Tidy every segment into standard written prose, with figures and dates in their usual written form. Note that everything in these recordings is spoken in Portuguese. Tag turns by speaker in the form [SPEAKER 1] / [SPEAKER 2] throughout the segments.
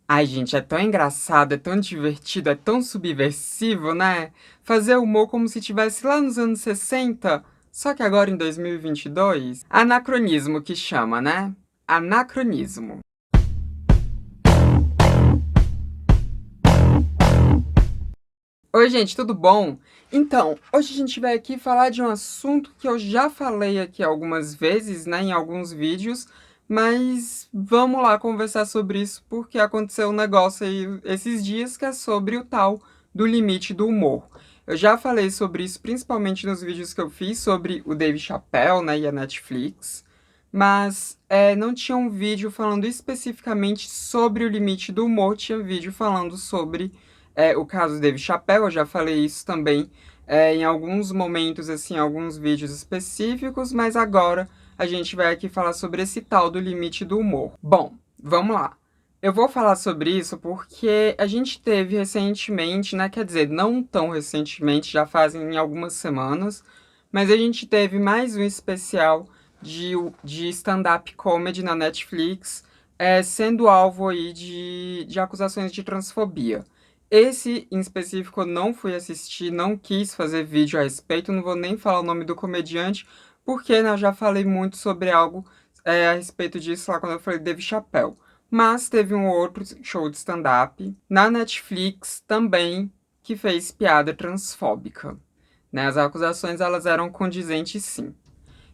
[SPEAKER 1] Ai, gente, é tão engraçado, é tão divertido, é tão subversivo, né? Fazer humor como se estivesse lá nos anos 60, só que agora em 2022. Anacronismo que chama, né? Anacronismo. Oi, gente, tudo bom? Então, hoje a gente vai aqui falar de um assunto que eu já falei aqui algumas vezes, né, em alguns vídeos, mas vamos lá conversar sobre isso porque aconteceu um negócio aí esses dias que é sobre o tal do limite do humor. Eu já falei sobre isso principalmente nos vídeos que eu fiz sobre o Dave Chappelle, né, e a Netflix, mas não tinha um vídeo falando especificamente sobre o limite do humor, tinha vídeo falando sobre o caso do Dave Chappelle. Eu já falei isso também em alguns momentos, assim, alguns vídeos específicos, mas agora a gente vai aqui falar sobre esse tal do limite do humor. Bom, vamos lá. Eu vou falar sobre isso porque a gente teve recentemente, né? Quer dizer, não tão recentemente, já fazem algumas semanas, mas a gente teve mais um especial de stand-up comedy na Netflix, sendo alvo aí de acusações de transfobia. Esse em específico eu não fui assistir, não quis fazer vídeo a respeito, não vou nem falar o nome do comediante, porque né, eu já falei muito sobre algo a respeito disso lá quando eu falei Dave Chappelle. Mas teve um outro show de stand-up na Netflix também que fez piada transfóbica. Né? As acusações elas eram condizentes, sim.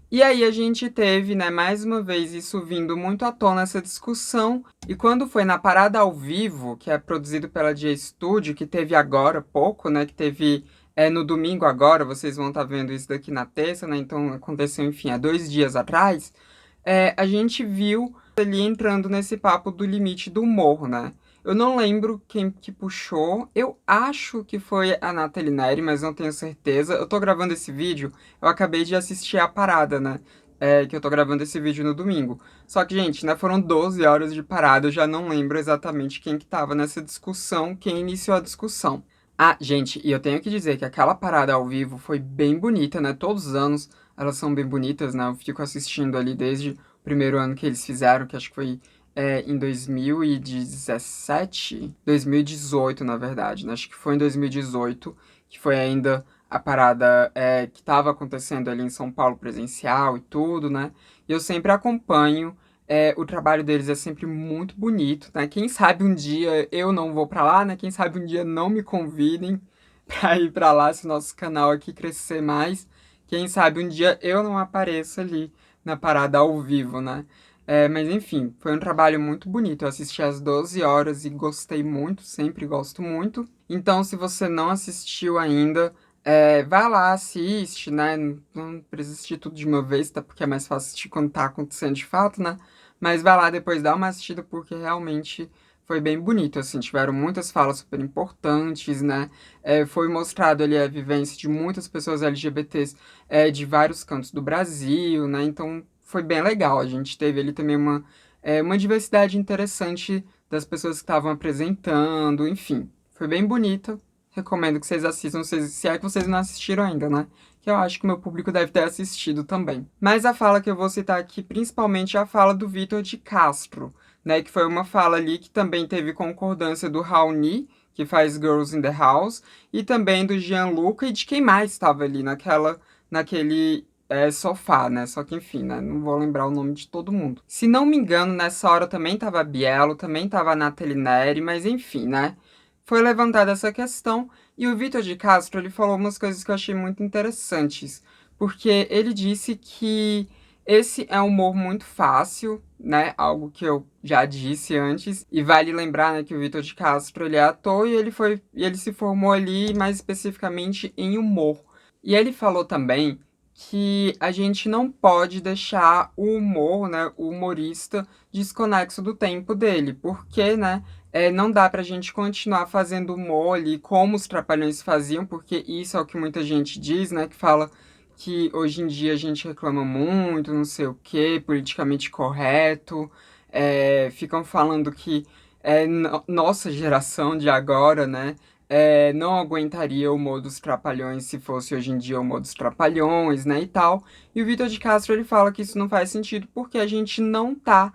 [SPEAKER 1] E aí a gente teve, né, mais uma vez isso vindo muito à tona essa discussão. E quando foi na Parada ao Vivo, que é produzido pela J Studio, que teve agora há pouco, né, que teve no domingo agora, vocês vão estar vendo isso daqui na terça, né, então aconteceu, enfim, há 2 dias atrás, a gente viu ele entrando nesse papo do limite do humor, né? Eu não lembro quem que puxou. Eu acho que foi a Nathalie Neri, mas não tenho certeza. Eu tô gravando esse vídeo, eu acabei de assistir a parada, né? Que eu tô gravando esse vídeo no domingo. Só que, gente, né, foram 12 horas de parada, eu já não lembro exatamente quem que tava nessa discussão, quem iniciou a discussão. Ah, gente, e eu tenho que dizer que aquela parada ao vivo foi bem bonita, né? Todos os anos elas são bem bonitas, né? Eu fico assistindo ali desde o primeiro ano que eles fizeram, que acho que foi em 2017, 2018, na verdade, né? Acho que foi em 2018, que foi ainda a parada que estava acontecendo ali em São Paulo presencial e tudo, né? E eu sempre acompanho. O trabalho deles é sempre muito bonito, né? Quem sabe um dia eu não vou pra lá, né? Quem sabe um dia não me convidem pra ir pra lá, se o nosso canal aqui crescer mais. Quem sabe um dia eu não apareça ali na parada ao vivo, né? Mas enfim, foi um trabalho muito bonito. Eu assisti às 12 horas e gostei muito, sempre gosto muito. Então, se você não assistiu ainda, vai lá, assiste, né? Não precisa assistir tudo de uma vez, tá? Porque é mais fácil assistir quando tá acontecendo de fato, né? Mas vai lá depois, dá uma assistida, porque realmente foi bem bonito, assim. Tiveram muitas falas super importantes, né? Foi mostrado ali a vivência de muitas pessoas LGBTs de vários cantos do Brasil, né? Então foi bem legal. A gente teve ali também uma diversidade interessante das pessoas que estavam apresentando, enfim. Foi bem bonito. Recomendo que vocês assistam, se é que vocês não assistiram ainda, né? Que eu acho que o meu público deve ter assistido também. Mas a fala que eu vou citar aqui, principalmente, é a fala do Vitor de Castro, né? Que foi uma fala ali que também teve concordância do Raoni, que faz Girls in the House, e também do Gianluca e de quem mais estava ali naquele sofá, né? Só que enfim, né? Não vou lembrar o nome de todo mundo. Se não me engano, nessa hora também tava a Bielo, também tava a Nathalie Neri, mas enfim, né? Foi levantada essa questão e o Vitor de Castro ele falou umas coisas que eu achei muito interessantes, porque ele disse que esse é um humor muito fácil, né? Algo que eu já disse antes. E vale lembrar, né, que o Vitor de Castro ele é ator e ele se formou ali mais especificamente em humor. E ele falou também que a gente não pode deixar o humor, né, o humorista desconexo do tempo dele, porque, né, não dá pra gente continuar fazendo humor ali como os Trapalhões faziam, porque isso é o que muita gente diz, né, que fala que hoje em dia a gente reclama muito, não sei o quê, politicamente correto, ficam falando que nossa geração de agora, né, não aguentaria o modus Trapalhões se fosse hoje em dia o modus Trapalhões, né, e tal. E o Vitor de Castro, ele fala que isso não faz sentido porque a gente não tá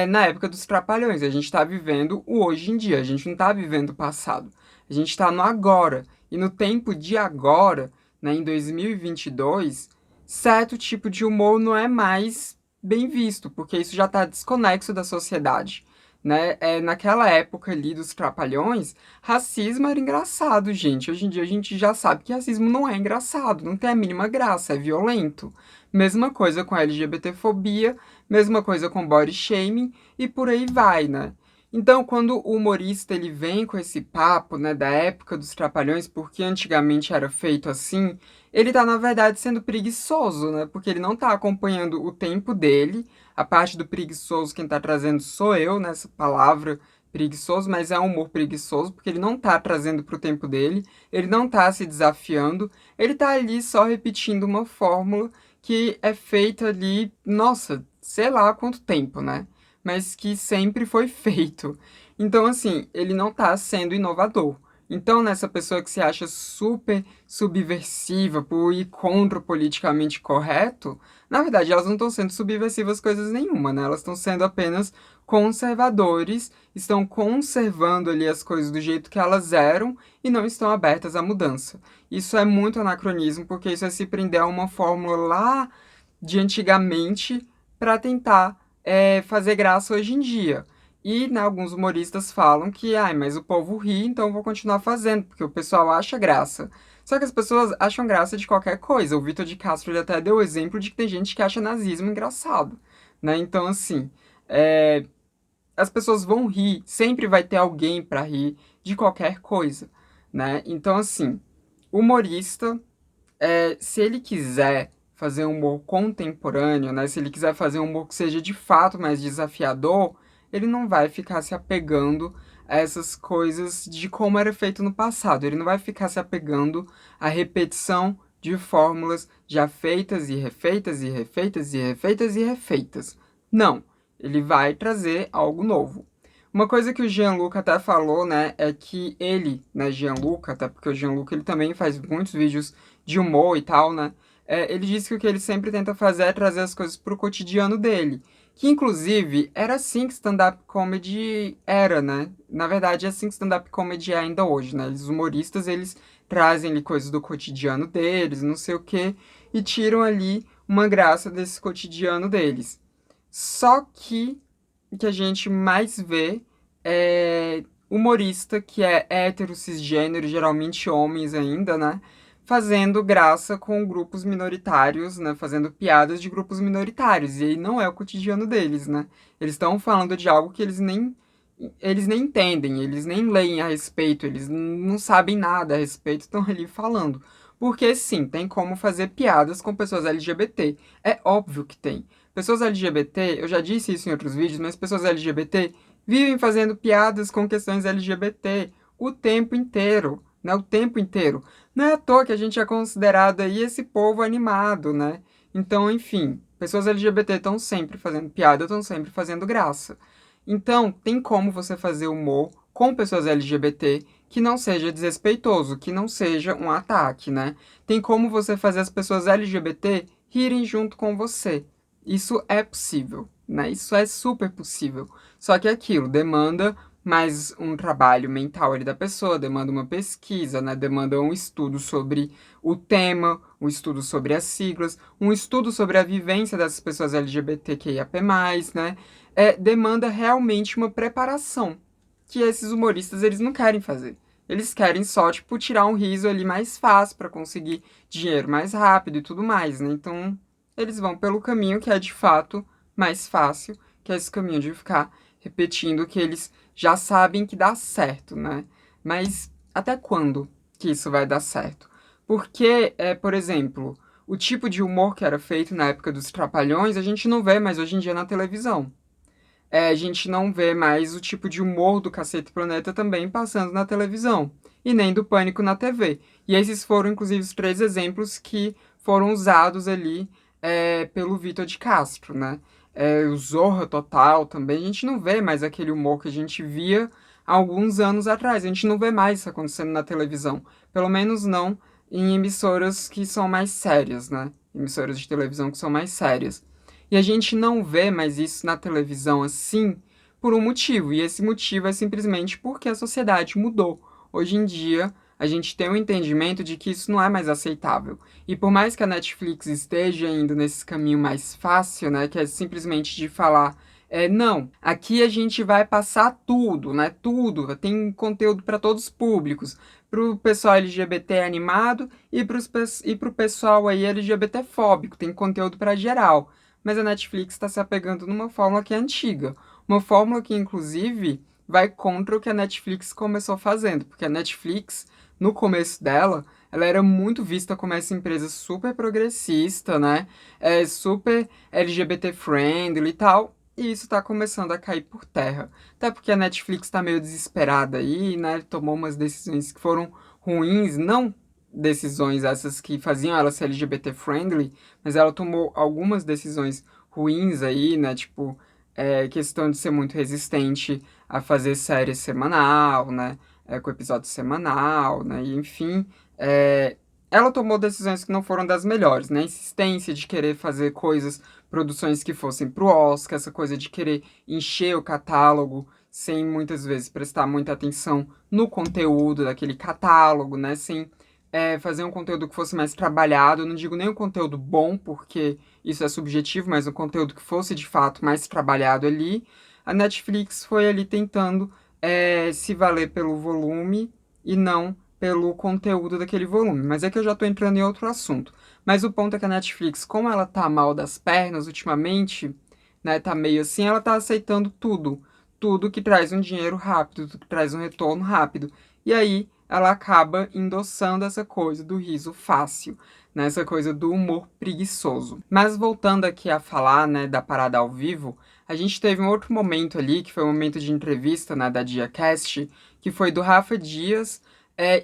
[SPEAKER 1] na época dos Trapalhões. A gente tá vivendo o hoje em dia, a gente não tá vivendo o passado. A gente tá no agora. E no tempo de agora, né, em 2022, certo tipo de humor não é mais bem visto, porque isso já tá desconexo da sociedade. Né? Naquela época ali dos Trapalhões, racismo era engraçado, gente. Hoje em dia a gente já sabe que racismo não é engraçado, não tem a mínima graça, é violento. Mesma coisa com LGBTfobia, mesma coisa com body shaming e por aí vai, né? Então, quando o humorista ele vem com esse papo, né, da época dos Trapalhões, porque antigamente era feito assim, ele tá, na verdade, sendo preguiçoso, né? Porque ele não tá acompanhando o tempo dele. A parte do preguiçoso, quem tá trazendo sou eu, nessa palavra preguiçoso, mas é um humor preguiçoso, porque ele não tá trazendo pro tempo dele, ele não tá se desafiando, ele tá ali só repetindo uma fórmula que é feita ali, nossa, sei lá há quanto tempo, né? Mas que sempre foi feito. Então, assim, ele não tá sendo inovador. Então, nessa pessoa que se acha super subversiva por ir contra o politicamente correto, na verdade, elas não estão sendo subversivas coisas nenhuma, né? Elas estão sendo apenas conservadores, estão conservando ali as coisas do jeito que elas eram e não estão abertas à mudança. Isso é muito anacronismo, porque isso é se prender a uma fórmula lá de antigamente para tentar fazer graça hoje em dia. E, né, alguns humoristas falam que, ai, mas o povo ri, então eu vou continuar fazendo, porque o pessoal acha graça. Só que as pessoas acham graça de qualquer coisa. O Vitor de Castro ele até deu o exemplo de que tem gente que acha nazismo engraçado, né? Então, assim, é, as pessoas vão rir, sempre vai ter alguém para rir de qualquer coisa, né? Então, assim, o humorista, se ele quiser fazer um humor contemporâneo, né? Se ele quiser fazer um humor que seja de fato mais desafiador, ele não vai ficar se apegando a essas coisas de como era feito no passado. Ele não vai ficar se apegando à repetição de fórmulas já feitas e refeitas e refeitas e refeitas e refeitas. Não, ele vai trazer algo novo. Uma coisa que o Gianluca até falou, né, é que ele, né, Gianluca, até porque o Gianluca ele também faz muitos vídeos de humor e tal, né, ele disse que o que ele sempre tenta fazer é trazer as coisas pro cotidiano dele. Que, inclusive, era assim que stand-up comedy era, né? Na verdade, é assim que stand-up comedy é ainda hoje, né? Os humoristas, eles trazem ali coisas do cotidiano deles, não sei o quê, e tiram ali uma graça desse cotidiano deles. Só que o que a gente mais vê é humorista que é hétero, cisgênero, geralmente homens ainda, né? Fazendo graça com grupos minoritários, né? Fazendo piadas de grupos minoritários. E aí não é o cotidiano deles, né? Eles estão falando de algo que eles nem entendem, eles nem leem a respeito, eles não sabem nada a respeito, estão ali falando. Porque sim, tem como fazer piadas com pessoas LGBT. É óbvio que tem. Pessoas LGBT, eu já disse isso em outros vídeos, mas pessoas LGBT vivem fazendo piadas com questões LGBT o tempo inteiro, né? O tempo inteiro. Não é à toa que a gente é considerado aí esse povo animado, né? Então, enfim, pessoas LGBT estão sempre fazendo piada, estão sempre fazendo graça. Então, tem como você fazer humor com pessoas LGBT que não seja desrespeitoso, que não seja um ataque, né? Tem como você fazer as pessoas LGBT rirem junto com você. Isso é possível, né? Isso é super possível. Só que é aquilo demanda mais um trabalho mental ali da pessoa, demanda uma pesquisa, né? Demanda um estudo sobre o tema, um estudo sobre as siglas, um estudo sobre a vivência dessas pessoas LGBTQIAP+, né? Demanda realmente uma preparação que esses humoristas eles não querem fazer. Eles querem só, tipo, tirar um riso ali mais fácil para conseguir dinheiro mais rápido e tudo mais, né? Então, eles vão pelo caminho que é de fato mais fácil, que é esse caminho de ficar repetindo o que eles já sabem que dá certo, né? Mas até quando que isso vai dar certo? Porque, por exemplo, o tipo de humor que era feito na época dos Trapalhões, a gente não vê mais hoje em dia na televisão. A gente não vê mais o tipo de humor do Cacete Planeta também passando na televisão, e nem do Pânico na TV. E esses foram, inclusive, os três exemplos que foram usados ali pelo Vitor de Castro, né? O Zorra Total também, a gente não vê mais aquele humor que a gente via há alguns anos atrás. A gente não vê mais isso acontecendo na televisão. Pelo menos não em emissoras que são mais sérias, né? Emissoras de televisão que são mais sérias. E a gente não vê mais isso na televisão assim por um motivo, e esse motivo é simplesmente porque a sociedade mudou. Hoje em dia, a gente tem um entendimento de que isso não é mais aceitável. E por mais que a Netflix esteja indo nesse caminho mais fácil, né, que é simplesmente de falar, não, aqui a gente vai passar tudo, né, tudo, tem conteúdo para todos os públicos, para o pessoal LGBT animado e para o pessoal aí LGBT fóbico, tem conteúdo para geral. Mas a Netflix está se apegando numa fórmula que é antiga, uma fórmula que inclusive vai contra o que a Netflix começou fazendo, porque a Netflix, no começo dela, ela era muito vista como essa empresa super progressista, né? Super LGBT friendly e tal. E isso tá começando a cair por terra. Até porque a Netflix tá meio desesperada aí, né? Tomou umas decisões que foram ruins, não decisões essas que faziam ela ser LGBT friendly, mas ela tomou algumas decisões ruins aí, né? Tipo, questão de ser muito resistente a fazer série semanal, né? Com episódio semanal, né? E, enfim, ela tomou decisões que não foram das melhores, né? Insistência de querer fazer coisas, produções que fossem pro Oscar, essa coisa de querer encher o catálogo sem muitas vezes prestar muita atenção no conteúdo daquele catálogo, né? Sem fazer um conteúdo que fosse mais trabalhado. Eu não digo nem um conteúdo bom, porque isso é subjetivo, mas um conteúdo que fosse de fato mais trabalhado ali. A Netflix foi ali tentando se valer pelo volume e não pelo conteúdo daquele volume. Mas é que eu já tô entrando em outro assunto. Mas o ponto é que a Netflix, como ela tá mal das pernas ultimamente, né, tá meio assim, ela tá aceitando tudo. Tudo que traz um dinheiro rápido, tudo que traz um retorno rápido. E aí ela acaba endossando essa coisa do riso fácil, né, essa coisa do humor preguiçoso. Mas voltando aqui a falar, né, da parada ao vivo, a gente teve um outro momento ali, que foi um momento de entrevista, né, da DiaCast, que foi do Rafa Dias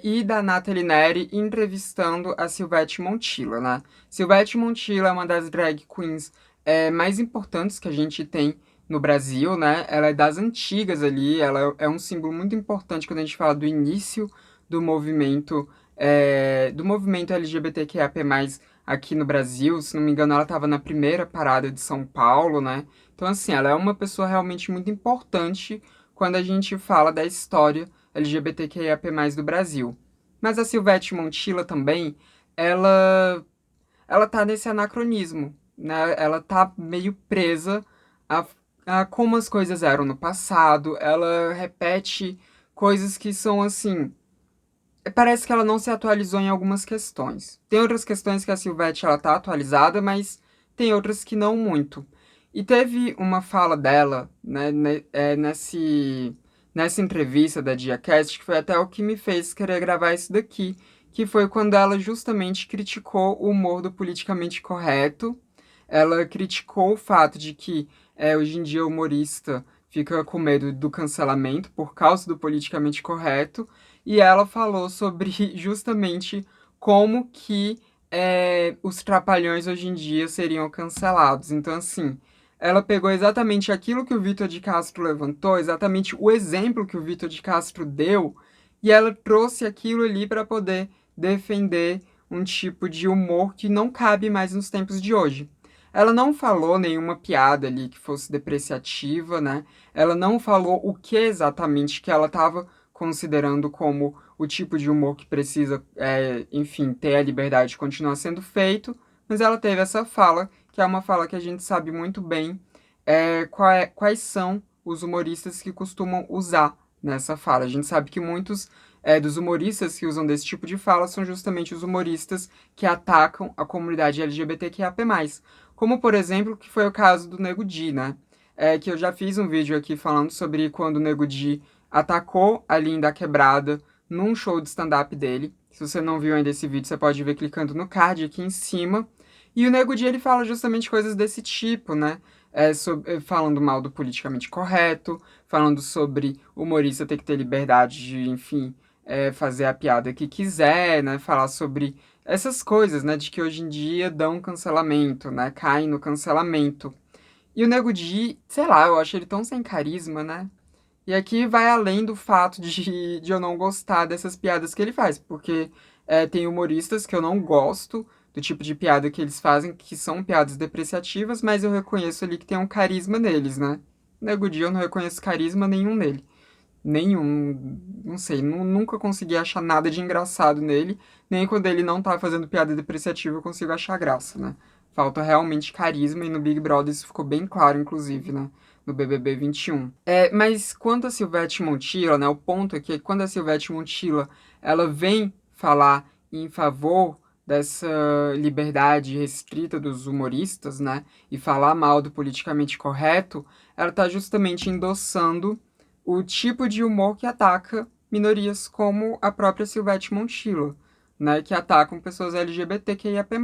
[SPEAKER 1] e da Nathalie Neri entrevistando a Silvete Montilla, né? Silvete Montilla é uma das drag queens mais importantes que a gente tem no Brasil, né? Ela é das antigas ali, ela é um símbolo muito importante quando a gente fala do início do movimento LGBTQIAP+, aqui no Brasil. Se não me engano, ela estava na primeira parada de São Paulo, né? Então, assim, ela é uma pessoa realmente muito importante quando a gente fala da história LGBTQIAP+, do Brasil. Mas a Silvete Montilla também, ela, ela tá nesse anacronismo, né? Ela tá meio presa a, a como as coisas eram no passado, ela repete coisas que são, assim, parece que ela não se atualizou em algumas questões. Tem outras questões que a Silvete ela tá atualizada, mas tem outras que não muito. E teve uma fala dela, né, nessa entrevista da DiaCast, que foi até o que me fez querer gravar isso daqui, que foi quando ela justamente criticou o humor do politicamente correto. Ela criticou o fato de que hoje em dia o humorista fica com medo do cancelamento por causa do politicamente correto, e ela falou sobre justamente como que os trapalhões hoje em dia seriam cancelados. Então, assim, ela pegou exatamente aquilo que o Vitor de Castro levantou, exatamente o exemplo que o Vitor de Castro deu, e ela trouxe aquilo ali para poder defender um tipo de humor que não cabe mais nos tempos de hoje. Ela não falou nenhuma piada ali que fosse depreciativa, né? Ela não falou o que exatamente que ela estava considerando como o tipo de humor que precisa, enfim, ter a liberdade de continuar sendo feito, mas ela teve essa fala, que é uma fala que a gente sabe muito bem quais são os humoristas que costumam usar nessa fala. A gente sabe que muitos dos humoristas que usam desse tipo de fala são justamente os humoristas que atacam a comunidade LGBTQIAP+. Como, por exemplo, que foi o caso do Nego Di, né? Que eu já fiz um vídeo aqui falando sobre quando o Nego Di atacou a Linda Quebrada num show de stand-up dele. Se você não viu ainda esse vídeo, você pode ver clicando no card aqui em cima. E o Nego Di, ele fala justamente coisas desse tipo, né? Falando mal do politicamente correto, falando sobre o humorista ter que ter liberdade de, enfim, fazer a piada que quiser, né? Falar sobre essas coisas, né? De que hoje em dia dão cancelamento, né? Caem no cancelamento. E o Nego Di, sei lá, eu acho ele tão sem carisma, né? E aqui vai além do fato de eu não gostar dessas piadas que ele faz, porque tem humoristas que eu não gosto, do tipo de piada que eles fazem, que são piadas depreciativas, mas eu reconheço ali que tem um carisma neles, né? Nego Di eu não reconheço carisma nenhum nele. Nenhum, não sei, nunca consegui achar nada de engraçado nele, nem quando ele não tá fazendo piada depreciativa eu consigo achar graça, né? Falta realmente carisma e no Big Brother isso ficou bem claro, inclusive, né? No BBB 21. Mas quando a Silvete Montilla, né? O ponto é que quando a Silvete Montilla, ela vem falar em favor dessa liberdade restrita dos humoristas, né? E falar mal do politicamente correto, ela tá justamente endossando o tipo de humor que ataca minorias como a própria Silvete Montilla, né, que atacam pessoas LGBTQIAP+.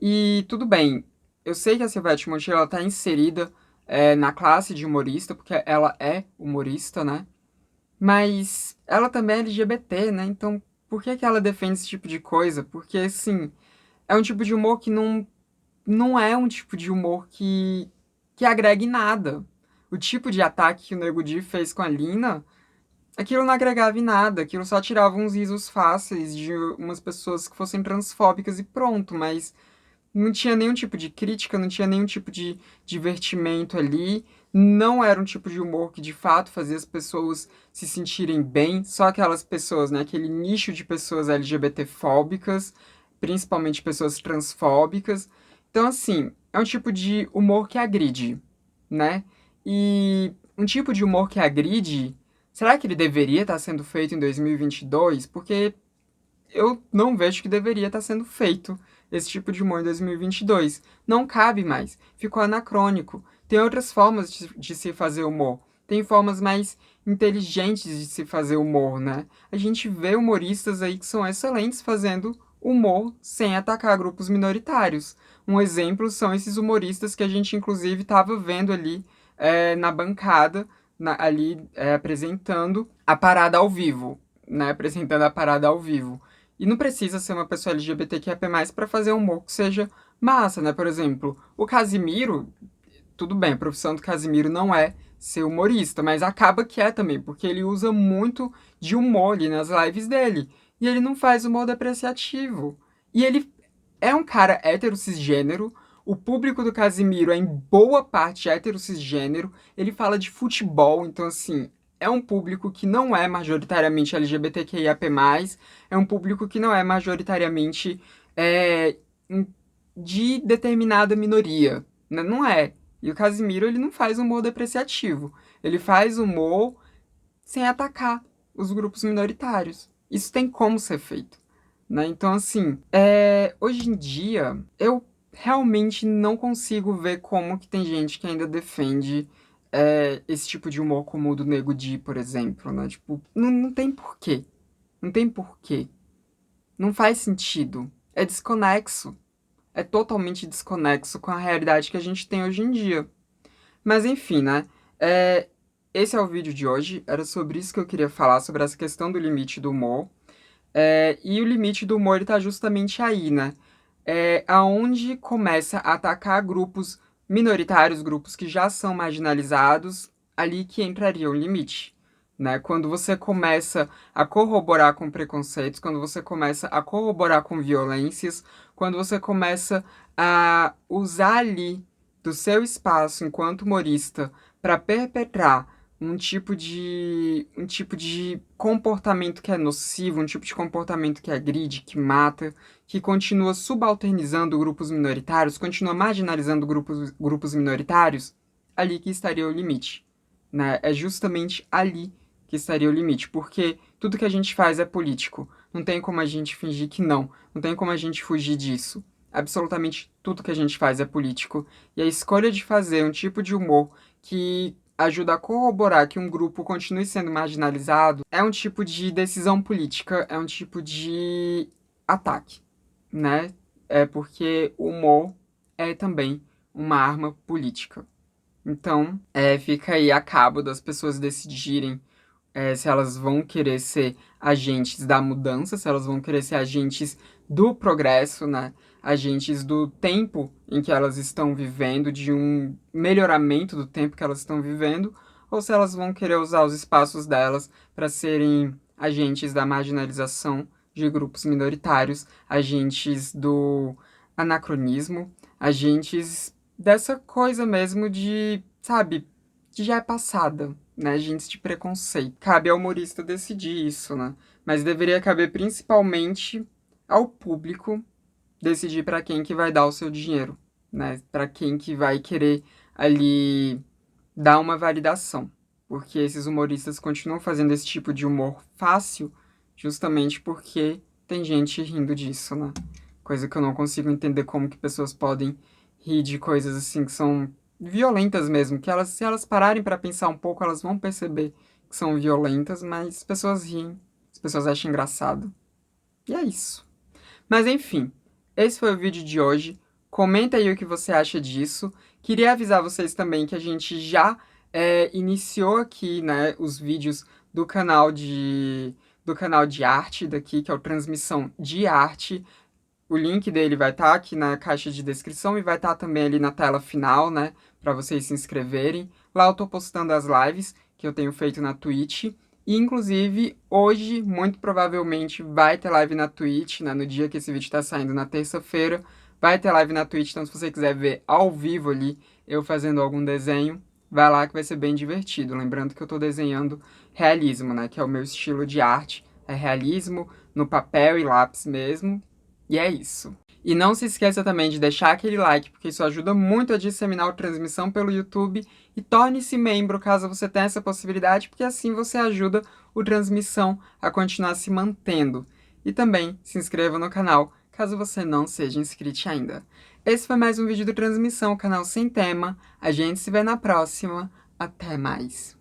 [SPEAKER 1] E tudo bem, eu sei que a Silvete Montilla está inserida na classe de humorista, porque ela é humorista, né, mas ela também é LGBT, né, então por que que ela defende esse tipo de coisa? Porque, assim, é um tipo de humor que não é um tipo de humor que agrega em nada. O tipo de ataque que o Nego Di fez com a Lina, aquilo não agregava em nada, aquilo só tirava uns risos fáceis de umas pessoas que fossem transfóbicas e pronto, mas não tinha nenhum tipo de crítica, não tinha nenhum tipo de divertimento ali, não era um tipo de humor que de fato fazia as pessoas se sentirem bem, só aquelas pessoas, né, aquele nicho de pessoas LGBT-fóbicas, principalmente pessoas transfóbicas. Então, assim, é um tipo de humor que agride, né? E um tipo de humor que agride, será que ele deveria estar sendo feito em 2022? Porque eu não vejo que deveria estar sendo feito esse tipo de humor em 2022. Não cabe mais. Ficou anacrônico. Tem outras formas de se fazer humor. Tem formas mais inteligentes de se fazer humor, né? A gente vê humoristas aí que são excelentes fazendo humor sem atacar grupos minoritários. Um exemplo são esses humoristas que a gente, inclusive, estava vendo ali na bancada, ali apresentando a parada ao vivo, né? Apresentando a parada ao vivo. E não precisa ser uma pessoa LGBTQIA+, para fazer um humor que seja massa, né? Por exemplo, o Casimiro, tudo bem, a profissão do Casimiro não é ser humorista, mas acaba que é também, porque ele usa muito de humor ali nas lives dele. E ele não faz humor depreciativo. E ele é um cara hétero cisgênero. O público do Casimiro é em boa parte hétero cisgênero. Ele fala de futebol, então assim, é um público que não é majoritariamente LGBTQIAP+, é um público que não é majoritariamente é, de determinada minoria, né? Não é. E o Casimiro, ele não faz humor depreciativo. Ele faz humor sem atacar os grupos minoritários. Isso tem como ser feito, né? Então, assim, hoje em dia, eu realmente não consigo ver como que tem gente que ainda defende esse tipo de humor como o do Nego Di, por exemplo, né? Tipo, não tem porquê. Não tem porquê. Não faz sentido. É desconexo. É totalmente desconexo com a realidade que a gente tem hoje em dia. Mas enfim, né? É, esse é o vídeo de hoje. Era sobre isso que eu queria falar, sobre essa questão do limite do humor. E o limite do humor está justamente aí, né? Aonde começa a atacar grupos minoritários, grupos que já são marginalizados, ali que entraria o limite. Né? Quando você começa a corroborar com preconceitos, quando você começa a corroborar com violências, quando você começa a usar ali do seu espaço enquanto humorista para perpetrar um tipo de comportamento que é nocivo, um tipo de comportamento que agride, que mata, que continua subalternizando grupos minoritários, continua marginalizando grupos minoritários, ali que estaria o limite, né? É justamente ali que estaria o limite, porque tudo que a gente faz é político. Não tem como a gente fingir que não, não tem como a gente fugir disso. Absolutamente tudo que a gente faz é político. E a escolha de fazer um tipo de humor que ajuda a corroborar que um grupo continue sendo marginalizado é um tipo de decisão política, é um tipo de ataque, né? É porque o humor é também uma arma política. Então, fica aí a cabo das pessoas decidirem se elas vão querer ser agentes da mudança, se elas vão querer ser agentes do progresso, né? Agentes do tempo em que elas estão vivendo, de um melhoramento do tempo que elas estão vivendo, ou se elas vão querer usar os espaços delas para serem agentes da marginalização de grupos minoritários, agentes do anacronismo, agentes dessa coisa mesmo de, sabe, que já é passada, né? Agentes de preconceito. Cabe ao humorista decidir isso, né? Mas deveria caber principalmente ao público decidir para quem que vai dar o seu dinheiro, né? Para quem que vai querer ali dar uma validação. Porque esses humoristas continuam fazendo esse tipo de humor fácil justamente porque tem gente rindo disso, né? Coisa que eu não consigo entender como que pessoas podem rir de coisas assim que são violentas mesmo, que elas, se elas pararem para pensar um pouco, elas vão perceber que são violentas, mas as pessoas riem, as pessoas acham engraçado. E é isso. Mas enfim, esse foi o vídeo de hoje. Comenta aí o que você acha disso. Queria avisar vocês também que a gente já iniciou aqui, né, os vídeos do canal de arte daqui, que é o Transmissão de Arte. O link dele vai estar aqui na caixa de descrição e vai estar também ali na tela final, né, para vocês se inscreverem. Lá eu tô postando as lives que eu tenho feito na Twitch. E, inclusive, hoje, muito provavelmente, vai ter live na Twitch, né? No dia que esse vídeo tá saindo, na terça-feira, vai ter live na Twitch. Então, se você quiser ver ao vivo ali, eu fazendo algum desenho, vai lá que vai ser bem divertido. Lembrando que eu tô desenhando realismo, né? Que é o meu estilo de arte. É realismo no papel e lápis mesmo. E é isso. E não se esqueça também de deixar aquele like, porque isso ajuda muito a disseminar a transmissão pelo YouTube. E torne-se membro caso você tenha essa possibilidade, porque assim você ajuda o Transmissão a continuar se mantendo. E também se inscreva no canal, caso você não seja inscrito ainda. Esse foi mais um vídeo do Transmissão, canal sem tema. A gente se vê na próxima. Até mais.